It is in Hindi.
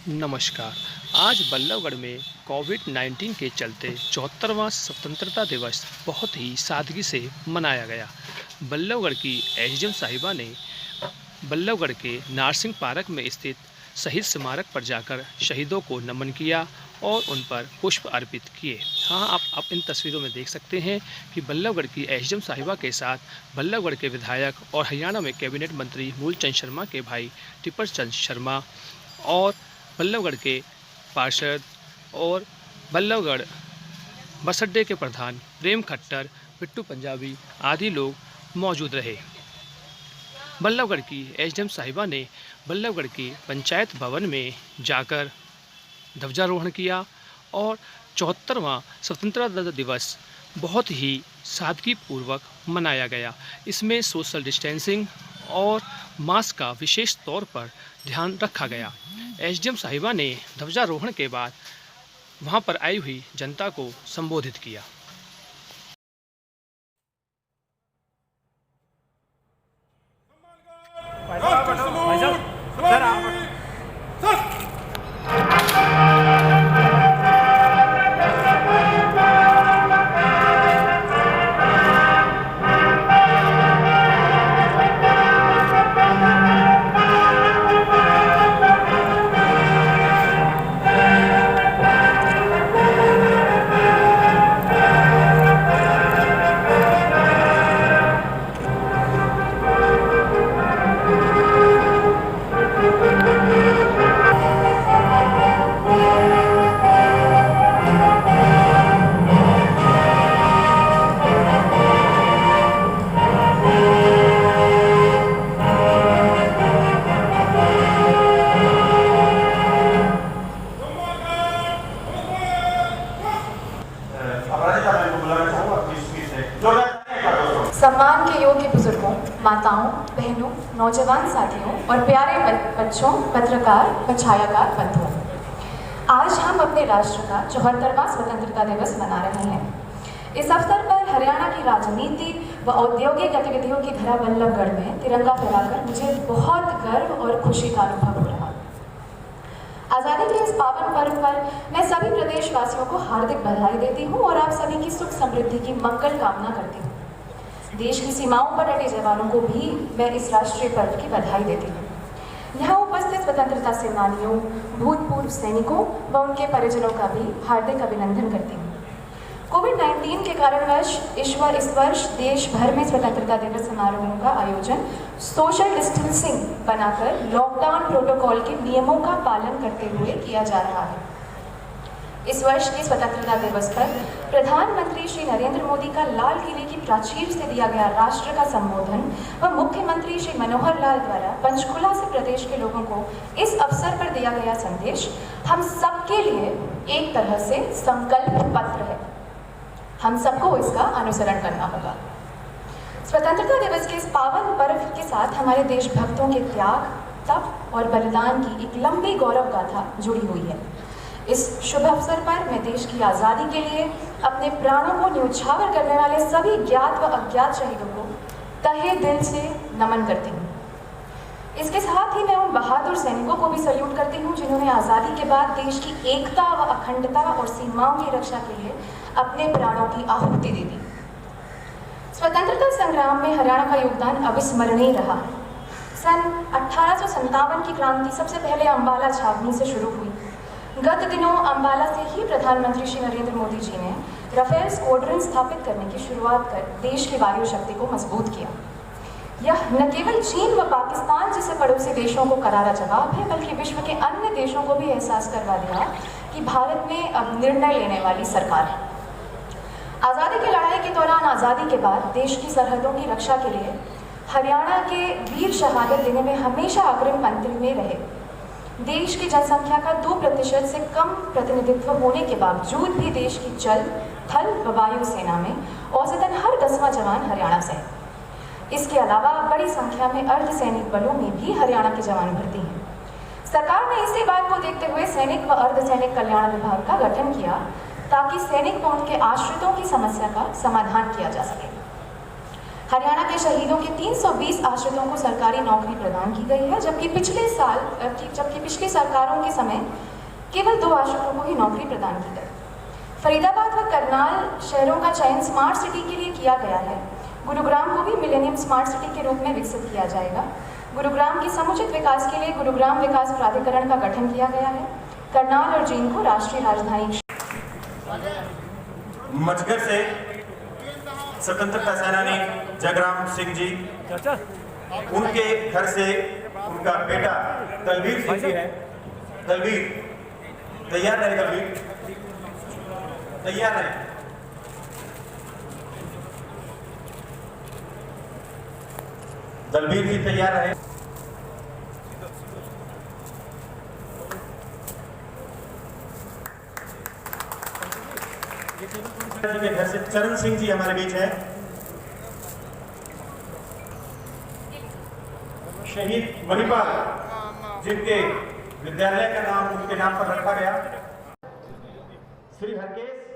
नमस्कार। आज बल्लभगढ़ में कोविड-19 के चलते 74वां स्वतंत्रता दिवस बहुत ही सादगी से मनाया गया। बल्लभगढ़ की एसडीएम साहिबा ने बल्लभगढ़ के नारसिंह पार्क में स्थित शहीद स्मारक पर जाकर शहीदों को नमन किया और उन पर पुष्प अर्पित किए। हाँ, आप इन तस्वीरों में देख सकते हैं कि बल्लभगढ़ की एसडीएम साहिबा के साथ बल्लभगढ़ के विधायक और हरियाणा में कैबिनेट मंत्री मूलचंद शर्मा के भाई टिप्पर चंद शर्मा और बल्लभगढ़ के पार्षद और बल्लभगढ़ बस अड्डे के प्रधान प्रेम खट्टर, बिट्टू पंजाबी आदि लोग मौजूद रहे। बल्लभगढ़ की एसडीएम साहिबा ने बल्लभगढ़ के पंचायत भवन में जाकर ध्वजारोहण किया और 74वां स्वतंत्रता दिवस बहुत ही सादगीपूर्वक मनाया गया। इसमें सोशल डिस्टेंसिंग और मास्क का विशेष तौर पर ध्यान रखा गया। एसडीएम साहिबा ने ध्वजारोहण के बाद वहां पर आई हुई जनता को संबोधित किया। सम्मान के योग्य बुजुर्गों, माताओं, बहनों, नौजवान साथियों और प्यारे बच्चों, पत्रकार व छायाकार बंधुओं, आज हम अपने राष्ट्र का 74वां स्वतंत्रता दिवस मना रहे हैं। इस अवसर पर हरियाणा की राजनीति व औद्योगिक गतिविधियों की धरा बल्लभगढ़ में तिरंगा फहराकर मुझे बहुत गर्व और खुशी का अनुभव हो रहा। आज़ादी के इस पावन पर्व पर मैं सभी प्रदेशवासियों को हार्दिक बधाई देती हूँ और आप सभी की सुख समृद्धि की मंगल कामना करती हूँ। देश की सीमाओं पर डटे जवानों को भी मैं इस राष्ट्रीय पर्व की बधाई देती हूँ। यहाँ उपस्थित स्वतंत्रता सेनानियों, भूतपूर्व सैनिकों व उनके परिजनों का भी हार्दिक अभिनंदन करती हूँ। कोविड-19 के कारणवश इस वर्ष देश भर में स्वतंत्रता दिवस समारोहों का आयोजन सोशल डिस्टेंसिंग बनाकर लॉकडाउन प्रोटोकॉल के नियमों का पालन करते हुए किया जा रहा है। इस वर्ष के स्वतंत्रता दिवस पर प्रधानमंत्री श्री नरेंद्र मोदी का लाल किले की प्राचीर से दिया गया राष्ट्र का संबोधन व मुख्यमंत्री श्री मनोहर लाल द्वारा पंचकुला से प्रदेश के लोगों को इस अवसर पर दिया गया संदेश हम सबके लिए एक तरह से संकल्प पत्र है। हम सबको इसका अनुसरण करना होगा। स्वतंत्रता दिवस के इस पावन पर्व के साथ हमारे देशभक्तों के त्याग, तप और बलिदान की एक लंबी गौरव गाथा जुड़ी हुई है। इस शुभ अवसर पर मैं देश की आज़ादी के लिए अपने प्राणों को न्यौछावर करने वाले सभी ज्ञात व अज्ञात शहीदों को तहे दिल से नमन करती हूँ। इसके साथ ही मैं उन बहादुर सैनिकों को भी सल्यूट करती हूँ जिन्होंने आज़ादी के बाद देश की एकता व अखंडता और सीमाओं की रक्षा के लिए अपने प्राणों की आहुति दे दी। स्वतंत्रता संग्राम में हरियाणा का योगदान अविस्मरणीय रहा। सन 1857 की क्रांति सबसे पहले अम्बाला छावनी से शुरू हुई। गत दिनों अम्बाला से ही प्रधानमंत्री श्री नरेंद्र मोदी जी ने राफेल स्क्वाड्रन स्थापित करने की शुरुआत कर देश की वायु शक्ति को मजबूत किया। यह न केवल चीन व पाकिस्तान जैसे पड़ोसी देशों को करारा जवाब है, बल्कि विश्व के अन्य देशों को भी एहसास करवा दिया कि भारत में अब निर्णय लेने वाली सरकार है। आज़ादी की लड़ाई के दौरान, आज़ादी के बाद देश की सरहदों की रक्षा के लिए हरियाणा के वीर शहादत देने में हमेशा अग्रिम पंक्ति में रहे। देश की जनसंख्या का 2% से कम प्रतिनिधित्व होने के बावजूद भी देश की जल, थल व वायु सेना में औसतन हर 10वां जवान हरियाणा से है। इसके अलावा बड़ी संख्या में अर्धसैनिक बलों में भी हरियाणा के जवान भर्ती हैं। सरकार ने इसी बात को देखते हुए सैनिक व अर्धसैनिक कल्याण विभाग का गठन किया ताकि सैनिक व उनके आश्रितों की समस्या का समाधान किया जा सके। हरियाणा के शहीदों के 320 आश्रितों को सरकारी नौकरी प्रदान की गई है, जबकि पिछली सरकारों के समय केवल 2 आश्रितों को ही नौकरी प्रदान की गई। फरीदाबाद व करनाल शहरों का चयन स्मार्ट सिटी के लिए किया गया है। गुरुग्राम को भी मिलेनियम स्मार्ट सिटी के रूप में विकसित किया जाएगा। गुरुग्राम के समुचित विकास के लिए गुरुग्राम विकास प्राधिकरण का गठन किया गया है। करनाल और जींद को राष्ट्रीय राजधानी। मचगर से स्वतंत्रता सेनानी जगराम सिंह जी, उनके घर से उनका बेटा दलवीर सिंह जी है। दलवीर तैयार रहे, दलवीर तैयार रहे। दलवीर जी तैयार रहे। जी के घर से चरण सिंह जी हमारे बीच है। शहीद मणिपाल, जिनके विद्यालय का नाम उनके नाम पर रखा गया। श्री हरकेश